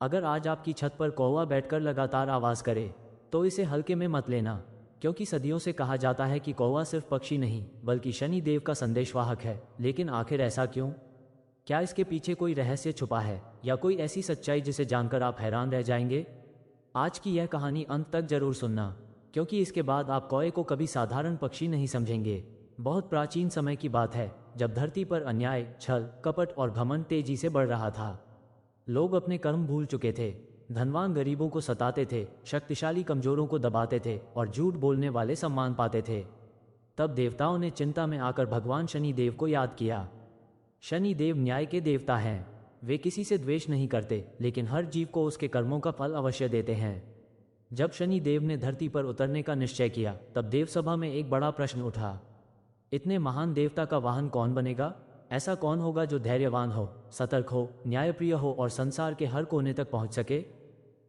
अगर आज आपकी छत पर कौवा बैठकर लगातार आवाज़ करे तो इसे हल्के में मत लेना, क्योंकि सदियों से कहा जाता है कि कौवा सिर्फ पक्षी नहीं बल्कि शनि देव का संदेशवाहक है। लेकिन आखिर ऐसा क्यों? क्या इसके पीछे कोई रहस्य छुपा है या कोई ऐसी सच्चाई जिसे जानकर आप हैरान रह जाएंगे? आज की यह कहानी अंत तक जरूर सुनना, क्योंकि इसके बाद आप कौवे को कभी साधारण पक्षी नहीं समझेंगे। बहुत प्राचीन समय की बात है, जब धरती पर अन्याय, छल, कपट और घमंड तेजी से बढ़ रहा था। लोग अपने कर्म भूल चुके थे। धनवान गरीबों को सताते थे, शक्तिशाली कमजोरों को दबाते थे और झूठ बोलने वाले सम्मान पाते थे। तब देवताओं ने चिंता में आकर भगवान शनि देव को याद किया। शनि देव न्याय के देवता हैं। वे किसी से द्वेष नहीं करते, लेकिन हर जीव को उसके कर्मों का फल अवश्य देते हैं। जब शनि देव ने धरती पर उतरने का निश्चय किया, तब देवसभा में एक बड़ा प्रश्न उठा। इतने महान देवता का वाहन कौन बनेगा? ऐसा कौन होगा जो धैर्यवान हो, सतर्क हो, न्यायप्रिय हो और संसार के हर कोने तक पहुंच सके?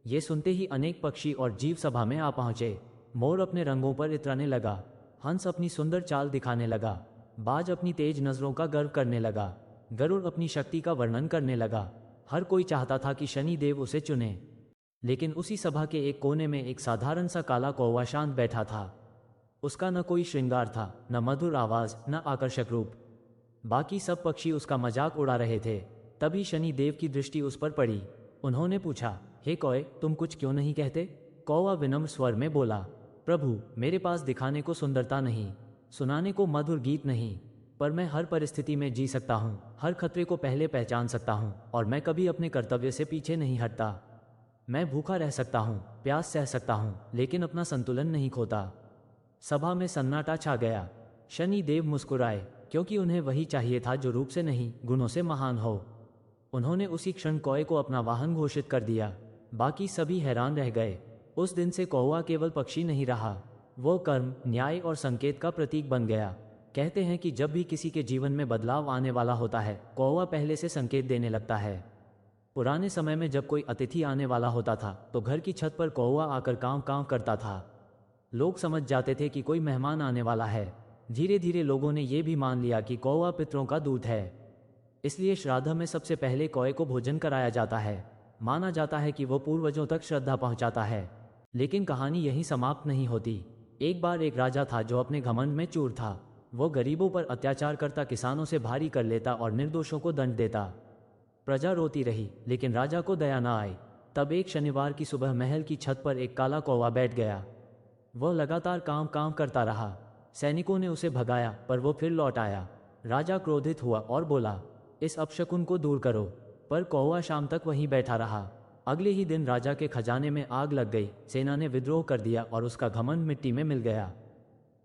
ये सुनते ही अनेक पक्षी और जीव सभा में आ पहुंचे। मोर अपने रंगों पर इतराने लगा, हंस अपनी सुंदर चाल दिखाने लगा, बाज अपनी तेज नजरों का गर्व करने लगा, गरुड़ अपनी शक्ति का वर्णन करने लगा। हर कोई चाहता था कि शनि देव उसे चुने। लेकिन उसी सभा के एक कोने में एक साधारण सा काला कौवा शांत बैठा था। उसका न कोई श्रृंगार था, न मधुर आवाज, न आकर्षक रूप। बाकी सब पक्षी उसका मजाक उड़ा रहे थे। तभी शनि देव की दृष्टि उस पर पड़ी। उन्होंने पूछा, हे कौवे, तुम कुछ क्यों नहीं कहते? कौवा विनम्र स्वर में बोला, प्रभु, मेरे पास दिखाने को सुंदरता नहीं, सुनाने को मधुर गीत नहीं, पर मैं हर परिस्थिति में जी सकता हूँ, हर खतरे को पहले पहचान सकता हूँ और मैं कभी अपने कर्तव्य से पीछे नहीं हटता। मैं भूखा रह सकता हूँ, प्यास सह सकता हूँ, लेकिन अपना संतुलन नहीं खोता। सभा में सन्नाटा छा गया। शनि देव मुस्कुराए, क्योंकि उन्हें वही चाहिए था जो रूप से नहीं, गुणों से महान हो। उन्होंने उसी क्षण कौवे को अपना वाहन घोषित कर दिया। बाकी सभी हैरान रह गए। उस दिन से कौवा केवल पक्षी नहीं रहा, वो कर्म, न्याय और संकेत का प्रतीक बन गया। कहते हैं कि जब भी किसी के जीवन में बदलाव आने वाला होता है, कौवा पहले से संकेत देने लगता है। पुराने समय में जब कोई अतिथि आने वाला होता था, तो घर की छत पर कौवा आकर कांव कांव करता था। लोग समझ जाते थे कि कोई मेहमान आने वाला है। धीरे धीरे लोगों ने यह भी मान लिया कि कौवा पितरों का दूत है। इसलिए श्राद्ध में सबसे पहले कौवे को भोजन कराया जाता है। माना जाता है कि वो पूर्वजों तक श्रद्धा पहुंचाता है। लेकिन कहानी यहीं समाप्त नहीं होती। एक बार एक राजा था जो अपने घमंड में चूर था। वो गरीबों पर अत्याचार करता, किसानों से भारी कर लेता और निर्दोषों को दंड देता। प्रजा रोती रही, लेकिन राजा को दया न आई। तब एक शनिवार की सुबह महल की छत पर एक काला कौवा बैठ गया। वह लगातार काम काम करता रहा। सैनिकों ने उसे भगाया, पर वो फिर लौट आया। राजा क्रोधित हुआ और बोला, इस अपशकुन को दूर करो। पर कौवा शाम तक वहीं बैठा रहा। अगले ही दिन राजा के खजाने में आग लग गई। सेना ने विद्रोह कर दिया और उसका घमंड मिट्टी में मिल गया।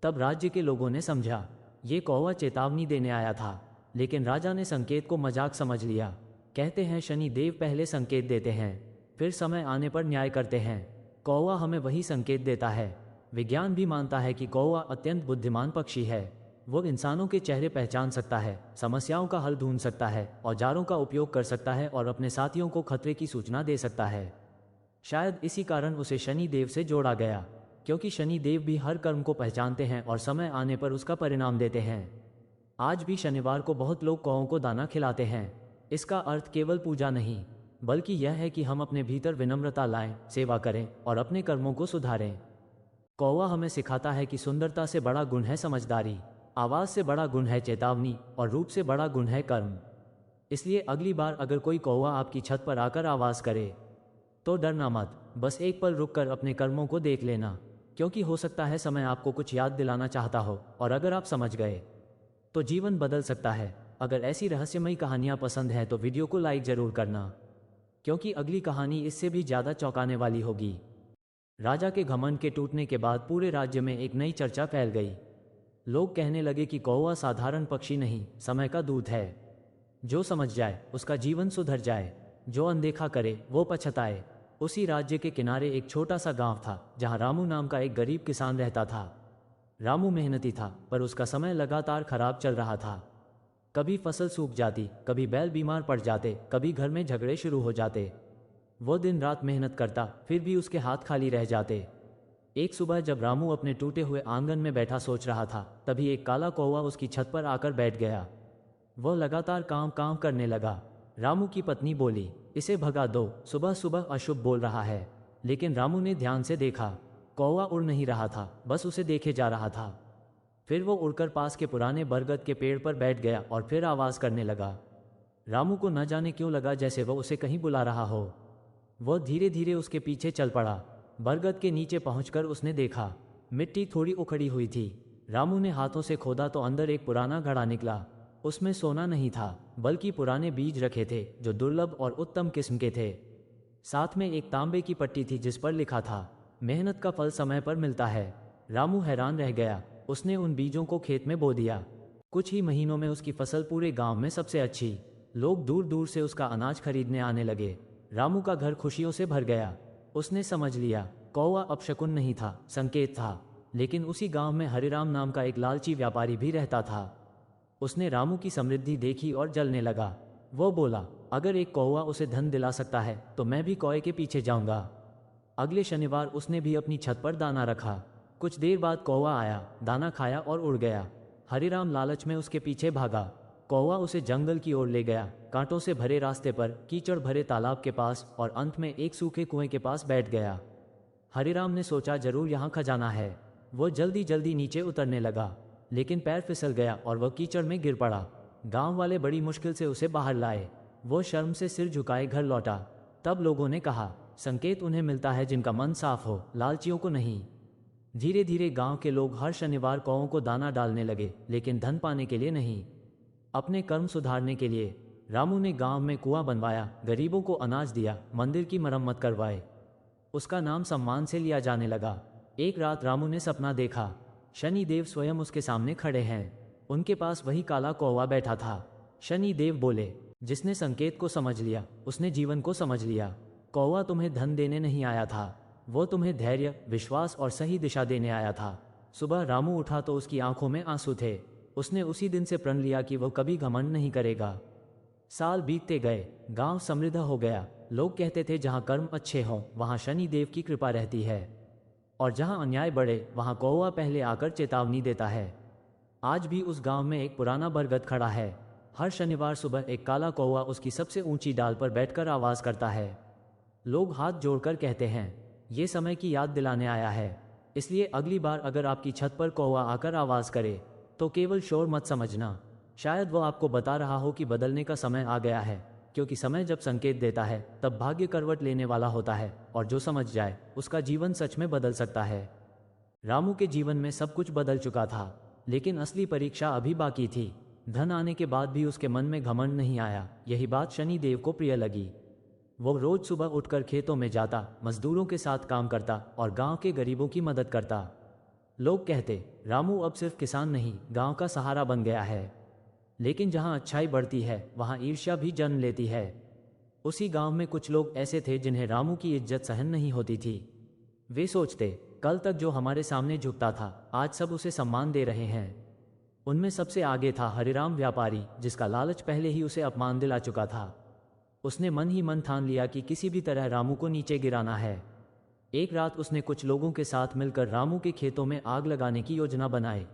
तब राज्य के लोगों ने समझा, ये कौवा चेतावनी देने आया था। लेकिन राजा ने संकेत को मजाक समझ लिया। कहते हैं शनि देव पहले संकेत देते हैं, फिर समय आने पर न्याय करते हैं। कौवा हमें वही संकेत देता है। विज्ञान भी मानता है कि कौवा अत्यंत बुद्धिमान पक्षी है। वो इंसानों के चेहरे पहचान सकता है, समस्याओं का हल ढूंढ सकता है, औजारों का उपयोग कर सकता है और अपने साथियों को खतरे की सूचना दे सकता है। शायद इसी कारण उसे शनि देव से जोड़ा गया, क्योंकि शनि देव भी हर कर्म को पहचानते हैं और समय आने पर उसका परिणाम देते हैं। आज भी शनिवार को बहुत लोग कौवों को दाना खिलाते हैं। इसका अर्थ केवल पूजा नहीं, बल्कि यह है कि हम अपने भीतर विनम्रता लाएं, सेवा करें और अपने कर्मों को सुधारें। कौवा हमें सिखाता है कि सुंदरता से बड़ा गुण है समझदारी, आवाज से बड़ा गुण है चेतावनी और रूप से बड़ा गुण है कर्म। इसलिए अगली बार अगर कोई कौवा आपकी छत पर आकर आवाज करे तो डरना मत, बस एक पल रुककर अपने कर्मों को देख लेना, क्योंकि हो सकता है समय आपको कुछ याद दिलाना चाहता हो और अगर आप समझ गए तो जीवन बदल सकता है। अगर ऐसी रहस्यमयी कहानियां पसंद है तो वीडियो को लाइक जरूर करना, क्योंकि अगली कहानी इससे भी ज्यादा चौंकाने वाली होगी। राजा के घमंड के टूटने के बाद पूरे राज्य में एक नई चर्चा फैल गई। लोग कहने लगे कि कौवा साधारण पक्षी नहीं, समय का दूत है। जो समझ जाए उसका जीवन सुधर जाए, जो अनदेखा करे वो पछताए। उसी राज्य के किनारे एक छोटा सा गांव था, जहां रामू नाम का एक गरीब किसान रहता था। रामू मेहनती था, पर उसका समय लगातार खराब चल रहा था। कभी फसल सूख जाती, कभी बैल बीमार पड़ जाते, कभी घर में झगड़े शुरू हो जाते। वो दिन रात मेहनत करता, फिर भी उसके हाथ खाली रह जाते। एक सुबह जब रामू अपने टूटे हुए आंगन में बैठा सोच रहा था, तभी एक काला कौवा उसकी छत पर आकर बैठ गया। वह लगातार काम काम करने लगा। रामू की पत्नी बोली, इसे भगा दो, सुबह सुबह अशुभ बोल रहा है। लेकिन रामू ने ध्यान से देखा, कौवा उड़ नहीं रहा था, बस उसे देखे जा रहा था। फिर वो उड़कर पास के पुराने बरगद के पेड़ पर बैठ गया और फिर आवाज करने लगा। रामू को न जाने क्यों लगा जैसे वह उसे कहीं बुला रहा हो। वह धीरे धीरे उसके पीछे चल पड़ा। बरगद के नीचे पहुंचकर उसने देखा, मिट्टी थोड़ी उखड़ी हुई थी। रामू ने हाथों से खोदा तो अंदर एक पुराना घड़ा निकला। उसमें सोना नहीं था, बल्कि पुराने बीज रखे थे जो दुर्लभ और उत्तम किस्म के थे। साथ में एक तांबे की पट्टी थी जिस पर लिखा था, मेहनत का फल समय पर मिलता है। रामू हैरान रह गया। उसने उन बीजों को खेत में बो दिया। कुछ ही महीनों में उसकी फसल पूरे गांव में सबसे अच्छी। लोग दूर दूर से उसका अनाज खरीदने आने लगे। रामू का घर खुशियों से भर गया। उसने समझ लिया, कौवा अपशकुन नहीं था, संकेत था। लेकिन उसी गांव में हरिराम नाम का एक लालची व्यापारी भी रहता था। उसने रामू की समृद्धि देखी और जलने लगा। वो बोला, अगर एक कौवा उसे धन दिला सकता है तो मैं भी कौवे के पीछे जाऊंगा। अगले शनिवार उसने भी अपनी छत पर दाना रखा। कुछ देर बाद कौवा आया, दाना खाया और उड़ गया। हरिराम लालच में उसके पीछे भागा। कौवा उसे जंगल की ओर ले गया, कांटों से भरे रास्ते पर, कीचड़ भरे तालाब के पास और अंत में एक सूखे कुएं के पास बैठ गया। हरिराम ने सोचा जरूर यहाँ खजाना है। वो जल्दी जल्दी नीचे उतरने लगा, लेकिन पैर फिसल गया और वह कीचड़ में गिर पड़ा। गांव वाले बड़ी मुश्किल से उसे बाहर लाए। वो शर्म से सिर झुकाए घर लौटा। तब लोगों ने कहा, संकेत उन्हें मिलता है जिनका मन साफ हो, लालचियों को नहीं। धीरे धीरे गांव के लोग हर शनिवार कौवों को दाना डालने लगे, लेकिन धन पाने के लिए नहीं, अपने कर्म सुधारने के लिए। रामू ने गांव में कुआं बनवाया, गरीबों को अनाज दिया, मंदिर की मरम्मत करवाए। उसका नाम सम्मान से लिया जाने लगा। एक रात रामू ने सपना देखा, शनि देव स्वयं उसके सामने खड़े हैं। उनके पास वही काला कौवा बैठा था। शनि देव बोले, जिसने संकेत को समझ लिया उसने जीवन को समझ लिया। कौवा तुम्हें धन देने नहीं आया था, वो तुम्हें धैर्य, विश्वास और सही दिशा देने आया था। सुबह रामू उठा तो उसकी आंखों में आंसू थे। उसने उसी दिन से प्रण लिया कि वह कभी घमंड नहीं करेगा। साल बीतते गए, गांव समृद्ध हो गया। लोग कहते थे जहां कर्म अच्छे हों वहां शनि देव की कृपा रहती है, और जहां अन्याय बढ़े वहां कौवा पहले आकर चेतावनी देता है। आज भी उस गांव में एक पुराना बरगद खड़ा है। हर शनिवार सुबह एक काला कौवा उसकी सबसे ऊंची डाल पर बैठकर आवाज करता है। लोग हाथ जोड़कर कहते हैं, ये समय की याद दिलाने आया है। इसलिए अगली बार अगर आपकी छत पर कौवा आकर आवाज करे तो केवल शोर मत समझना। शायद वो आपको बता रहा हो कि बदलने का समय आ गया है, क्योंकि समय जब संकेत देता है तब भाग्य करवट लेने वाला होता है, और जो समझ जाए उसका जीवन सच में बदल सकता है। रामू के जीवन में सब कुछ बदल चुका था, लेकिन असली परीक्षा अभी बाकी थी। धन आने के बाद भी उसके मन में घमंड नहीं आया। यही बात शनि देव को प्रिय लगी। वो रोज सुबह उठकर खेतों में जाता, मजदूरों के साथ काम करता और गांव के गरीबों की मदद करता। लोग कहते, रामू अब सिर्फ किसान नहीं, गांव का सहारा बन गया है। लेकिन जहां अच्छाई बढ़ती है वहां ईर्ष्या भी जन्म लेती है। उसी गांव में कुछ लोग ऐसे थे जिन्हें रामू की इज्जत सहन नहीं होती थी। वे सोचते, कल तक जो हमारे सामने झुकता था आज सब उसे सम्मान दे रहे हैं। उनमें सबसे आगे था हरिराम व्यापारी, जिसका लालच पहले ही उसे अपमान दिला चुका था। उसने मन ही मन ठान लिया कि किसी भी तरह रामू को नीचे गिराना है। एक रात उसने कुछ लोगों के साथ मिलकर रामू के खेतों में आग लगाने की योजना बनाई।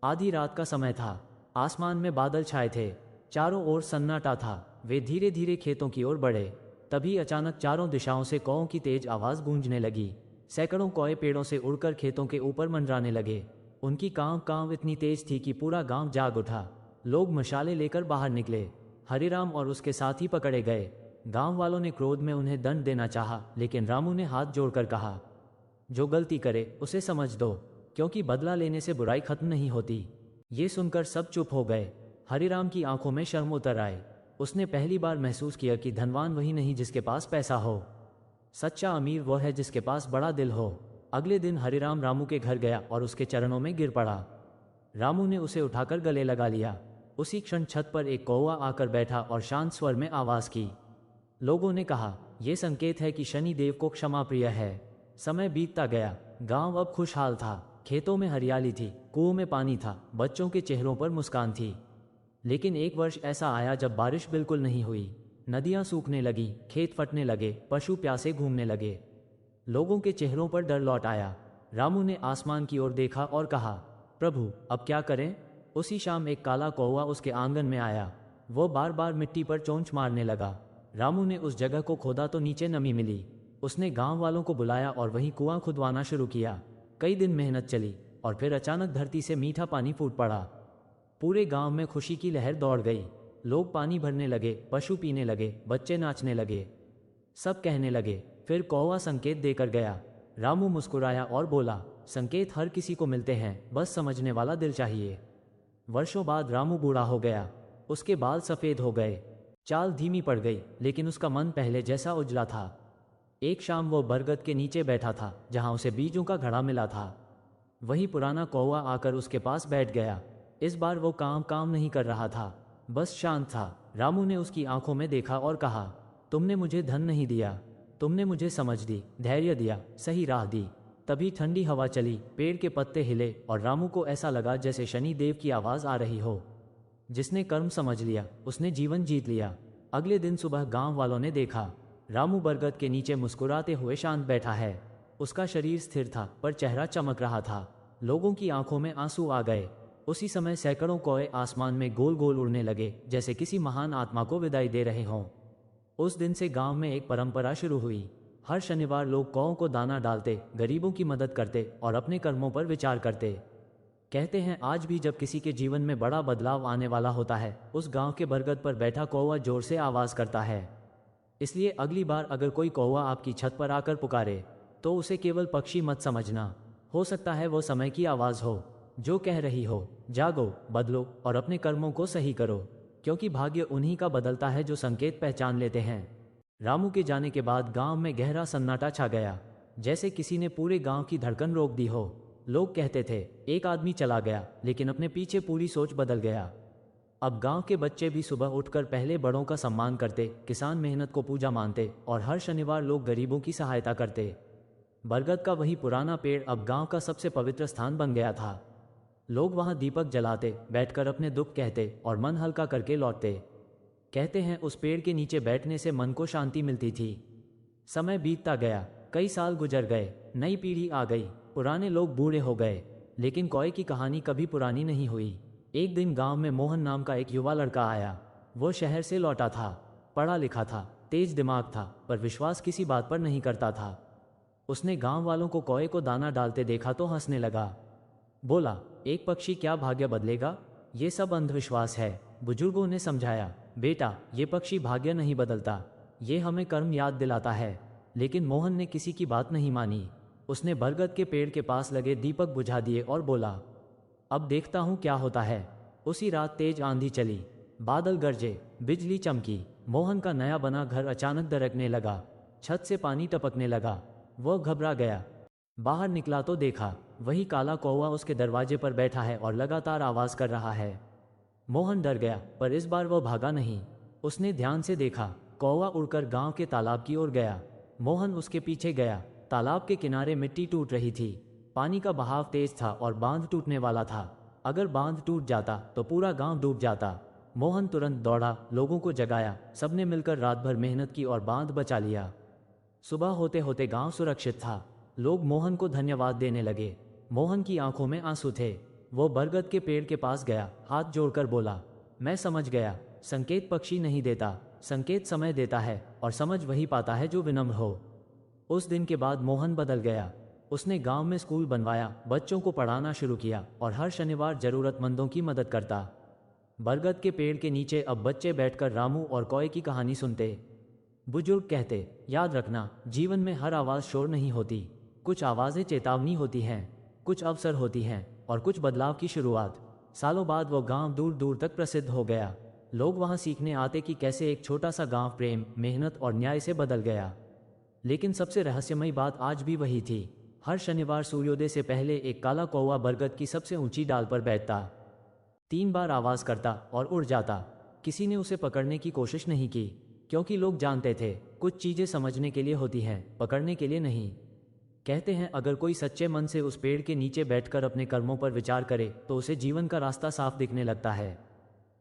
आधी रात का समय था, आसमान में बादल छाए थे, चारों ओर सन्नाटा था। वे धीरे धीरे खेतों की ओर बढ़े। तभी अचानक चारों दिशाओं से कौओं की तेज आवाज गूंजने लगी। सैकड़ों कौए पेड़ों से उड़कर खेतों के ऊपर मंडराने लगे। उनकी कांव कांव इतनी तेज थी कि पूरा गांव जाग उठा। लोग मशाले लेकर बाहर निकले। हरिराम और उसके साथी पकड़े गए। गांव वालों ने क्रोध में उन्हें दंड देना चाहा, लेकिन रामू ने हाथ जोड़कर कहा, जो गलती करे उसे समझ दो, क्योंकि बदला लेने से बुराई खत्म नहीं होती। ये सुनकर सब चुप हो गए। हरिराम की आंखों में शर्म उतर आई। उसने पहली बार महसूस किया कि धनवान वही नहीं जिसके पास पैसा हो, सच्चा अमीर वो है जिसके पास बड़ा दिल हो। अगले दिन हरिराम रामू के घर गया और उसके चरणों में गिर पड़ा। रामू ने उसे उठाकर गले लगा लिया। उसी क्षण छत पर एक कौवा आकर बैठा और शांत स्वर में आवाज की। लोगों ने कहा, यह संकेत है कि शनि देव को क्षमा प्रिय है। समय बीतता गया। गांव अब खुशहाल था। खेतों में हरियाली थी, कुओं में पानी था, बच्चों के चेहरों पर मुस्कान थी। लेकिन एक वर्ष ऐसा आया जब बारिश बिल्कुल नहीं हुई। नदियां सूखने लगी, खेत फटने लगे, पशु प्यासे घूमने लगे। लोगों के चेहरों पर डर लौट आया। रामू ने आसमान की ओर देखा और कहा, प्रभु अब क्या करें। उसी शाम एक काला कौवा उसके आंगन में आया। वो बार बार मिट्टी पर चोंच मारने लगा। रामू ने उस जगह को खोदा तो नीचे नमी मिली। उसने गांव वालों को बुलाया और वहीं कुआं खुदवाना शुरू किया। कई दिन मेहनत चली और फिर अचानक धरती से मीठा पानी फूट पड़ा। पूरे गांव में खुशी की लहर दौड़ गई। लोग पानी भरने लगे, पशु पीने लगे, बच्चे नाचने लगे। सब कहने लगे। फिर कौवा संकेत देकर गया। रामू मुस्कुराया और बोला, संकेत हर किसी को मिलते हैं, बस समझने वाला दिल चाहिए। वर्षों बाद रामू बूढ़ा हो गया। उसके बाल सफ़ेद हो गए, चाल धीमी पड़ गई, लेकिन उसका मन पहले जैसा उजला था। एक शाम वो बरगद के नीचे बैठा था जहां उसे बीजों का घड़ा मिला था। वही पुराना कौवा आकर उसके पास बैठ गया। इस बार वो काम नहीं कर रहा था, बस शांत था। रामू ने उसकी आंखों में देखा और कहा, तुमने मुझे धन नहीं दिया, तुमने मुझे समझ दी, धैर्य दिया, सही राह दी। तभी ठंडी हवा चली, पेड़ के पत्ते हिले और रामू को ऐसा लगा जैसे शनि देव की आवाज़ आ रही हो। जिसने कर्म समझ लिया उसने जीवन जीत लिया। अगले दिन सुबह गांव वालों ने देखा, रामू बरगद के नीचे मुस्कुराते हुए शांत बैठा है। उसका शरीर स्थिर था पर चेहरा चमक रहा था। लोगों की आंखों में आंसू आ गए। उसी समय सैकड़ों कौवे आसमान में गोल गोल उड़ने लगे जैसे किसी महान आत्मा को विदाई दे रहे हों। उस दिन से गांव में एक परंपरा शुरू हुई। हर शनिवार लोग कौओं को दाना डालते, गरीबों की मदद करते और अपने कर्मों पर विचार करते। कहते हैं आज भी जब किसी के जीवन में बड़ा बदलाव आने वाला होता है, उस गांव के बरगद पर बैठा कौवा जोर से आवाज़ करता है। इसलिए अगली बार अगर कोई कौवा आपकी छत पर आकर पुकारे तो उसे केवल पक्षी मत समझना। हो सकता है वो समय की आवाज़ हो जो कह रही हो, जागो, बदलो और अपने कर्मों को सही करो, क्योंकि भाग्य उन्हीं का बदलता है जो संकेत पहचान लेते हैं। रामू के जाने के बाद गांव में गहरा सन्नाटा छा गया, जैसे किसी ने पूरे गांव की धड़कन रोक दी हो। लोग कहते थे, एक आदमी चला गया लेकिन अपने पीछे पूरी सोच बदल गया। अब गांव के बच्चे भी सुबह उठकर पहले बड़ों का सम्मान करते, किसान मेहनत को पूजा मानते और हर शनिवार लोग गरीबों की सहायता करते। बरगद का वही पुराना पेड़ अब गांव का सबसे पवित्र स्थान बन गया था। लोग वहां दीपक जलाते, बैठकर अपने दुख कहते और मन हल्का करके लौटते। कहते हैं उस पेड़ के नीचे बैठने से मन को शांति मिलती थी। समय बीतता गया, कई साल गुजर गए, नई पीढ़ी आ गई, पुराने लोग बूढ़े हो गए, लेकिन कौए की कहानी कभी पुरानी नहीं हुई। एक दिन गांव में मोहन नाम का एक युवा लड़का आया। वो शहर से लौटा था, पढ़ा लिखा था, तेज दिमाग था, पर विश्वास किसी बात पर नहीं करता था। उसने गांव वालों को कौए को दाना डालते देखा तो हंसने लगा। बोला, एक पक्षी क्या भाग्य बदलेगा, ये सब अंधविश्वास है। बुजुर्गों ने समझाया, बेटा ये पक्षी भाग्य नहीं बदलता, ये हमें कर्म याद दिलाता है। लेकिन मोहन ने किसी की बात नहीं मानी। उसने बरगद के पेड़ के पास लगे दीपक बुझा दिए और बोला, अब देखता हूँ क्या होता है। उसी रात तेज आंधी चली, बादल गरजे, बिजली चमकी। मोहन का नया बना घर अचानक दरकने लगा, छत से पानी टपकने लगा। वह घबरा गया। बाहर निकला तो देखा वही काला कौवा उसके दरवाजे पर बैठा है और लगातार आवाज़ कर रहा है। मोहन डर गया, पर इस बार वह भागा नहीं। उसने ध्यान से देखा, कौवा उड़कर गांव के तालाब की ओर गया। मोहन उसके पीछे गया। तालाब के किनारे मिट्टी टूट रही थी, पानी का बहाव तेज था और बांध टूटने वाला था। अगर बांध टूट जाता तो पूरा गांव डूब जाता। मोहन तुरंत दौड़ा, लोगों को जगाया, सबने मिलकर रात भर मेहनत की और बांध बचा लिया। सुबह होते होते गांव सुरक्षित था। लोग मोहन को धन्यवाद देने लगे। मोहन की आंखों में आंसू थे। वो बरगद के पेड़ के पास गया, हाथ जोड़कर बोला, मैं समझ गया, संकेत पक्षी नहीं देता, संकेत समय देता है और समझ वही पाता है जो विनम्र हो। उस दिन के बाद मोहन बदल गया। उसने गांव में स्कूल बनवाया, बच्चों को पढ़ाना शुरू किया और हर शनिवार जरूरतमंदों की मदद करता। बरगद के पेड़ के नीचे अब बच्चे बैठकर रामू और कौए की कहानी सुनते। बुजुर्ग कहते, याद रखना, जीवन में हर आवाज़ शोर नहीं होती, कुछ आवाज़ें चेतावनी होती हैं, कुछ अवसर होती हैं और कुछ बदलाव की शुरुआत। सालों बाद वो गांव दूर दूर तक प्रसिद्ध हो गया। लोग वहां सीखने आते कि कैसे एक छोटा सा गांव प्रेम, मेहनत और न्याय से बदल गया। लेकिन सबसे रहस्यमयी बात आज भी वही थी। हर शनिवार सूर्योदय से पहले एक काला कौवा बरगद की सबसे ऊंची डाल पर बैठता, 3 बार आवाज़ करता और उड़ जाता। किसी ने उसे पकड़ने की कोशिश नहीं की, क्योंकि लोग जानते थे कुछ चीज़ें समझने के लिए होती हैं, पकड़ने के लिए नहीं। कहते हैं अगर कोई सच्चे मन से उस पेड़ के नीचे बैठकर अपने कर्मों पर विचार करे तो उसे जीवन का रास्ता साफ दिखने लगता है।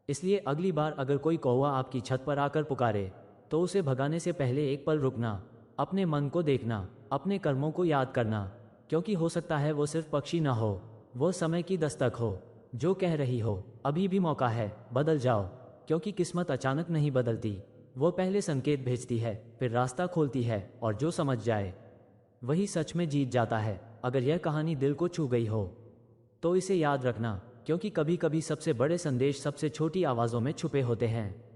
इसलिए अगली बार अगर कोई कौवा आपकी छत पर आकर पुकारे तो उसे भगाने से पहले एक पल रुकना, अपने मन को देखना, अपने कर्मों को याद करना, क्योंकि हो सकता है वो सिर्फ पक्षी ना हो, वो समय की दस्तक हो जो कह रही हो, अभी भी मौका है, बदल जाओ। क्योंकि किस्मत अचानक नहीं बदलती, वो पहले संकेत भेजती है, फिर रास्ता खोलती है, और जो समझ जाए वही सच में जीत जाता है। अगर यह कहानी दिल को छू गई हो तो इसे याद रखना, क्योंकि कभी कभी सबसे बड़े संदेश सबसे छोटी आवाज़ों में छुपे होते हैं।